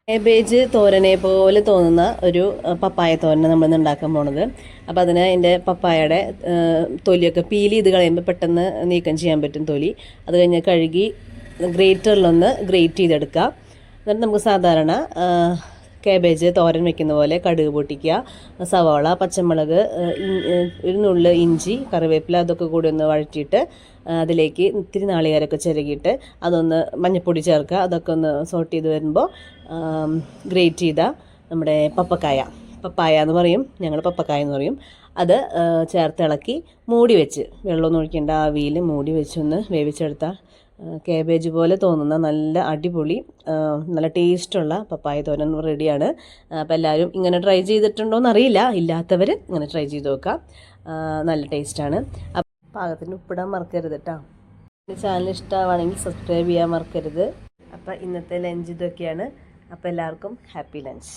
Cabbage തോരനെ പോലെ തോന്നുന്ന ഒരു പപ്പായ തോരൻ നമ്മൾ ഉണ്ടാക്കാൻ പോണത്. അപ്പോൾ അതിന് അതിൻ്റെ പപ്പായയുടെ തൊലിയൊക്കെ പീൽ ചെയ്ത് കളയുമ്പോൾ പെട്ടെന്ന് നീക്കം ചെയ്യാൻ പറ്റും തൊലി. അത് കഴിഞ്ഞ് കഴുകി ഗ്രേറ്ററിലൊന്ന് ഗ്രേറ്റ് ചെയ്തെടുക്കുക. എന്നിട്ട് നമുക്ക് സാധാരണ കാബേജ് തോരൻ വെക്കുന്ന പോലെ കടുക് പൊട്ടിക്കുക, സവാള, പച്ചമുളക്, ഒരു നുള്ള് ഇഞ്ചി, കറിവേപ്പില അതൊക്കെ കൂടി ഒന്ന് വഴറ്റിയിട്ട് അതിലേക്ക് ഇത്തിരി നാളികേരമൊക്കെ ചിരകിയിട്ട് അതൊന്ന് മഞ്ഞൾപ്പൊടി ചേർക്കുക. അതൊക്കെ ഒന്ന് സോട്ട് ചെയ്ത് വരുമ്പോൾ ഗ്രേറ്റ് ചെയ്ത നമ്മുടെ പപ്പായ എന്ന് പറയും, ഞങ്ങൾ പപ്പക്കായ എന്ന് പറയും, അത് ചേർത്ത് ഇളക്കി മൂടി വെച്ച് വെള്ളമൊന്നും ഒഴിക്കേണ്ട ആവിയിൽ മൂടി വെച്ചൊന്ന് വേവിച്ചെടുത്താൽ കാബേജ് പോലെ തോന്നുന്ന നല്ല അടിപൊളി നല്ല ടേസ്റ്റുള്ള പപ്പായ തോരൻ റെഡിയാണ്. അപ്പോൾ എല്ലാവരും ഇങ്ങനെ ട്രൈ ചെയ്തിട്ടുണ്ടോയെന്ന് അറിയില്ല, ഇല്ലാത്തവർ ഇങ്ങനെ ട്രൈ ചെയ്ത് നോക്കാം, നല്ല ടേസ്റ്റാണ്. പാകത്തിന് ഉപ്പിടാൻ മറക്കരുത് കേട്ടോ. ചാനൽ ഇഷ്ടമാണെങ്കിൽ സബ്സ്ക്രൈബ് ചെയ്യാൻ മറക്കരുത്. അപ്പോൾ ഇന്നത്തെ ലഞ്ച് ഇതൊക്കെയാണ്. അപ്പോൾ എല്ലാവർക്കും ഹാപ്പി ലഞ്ച്.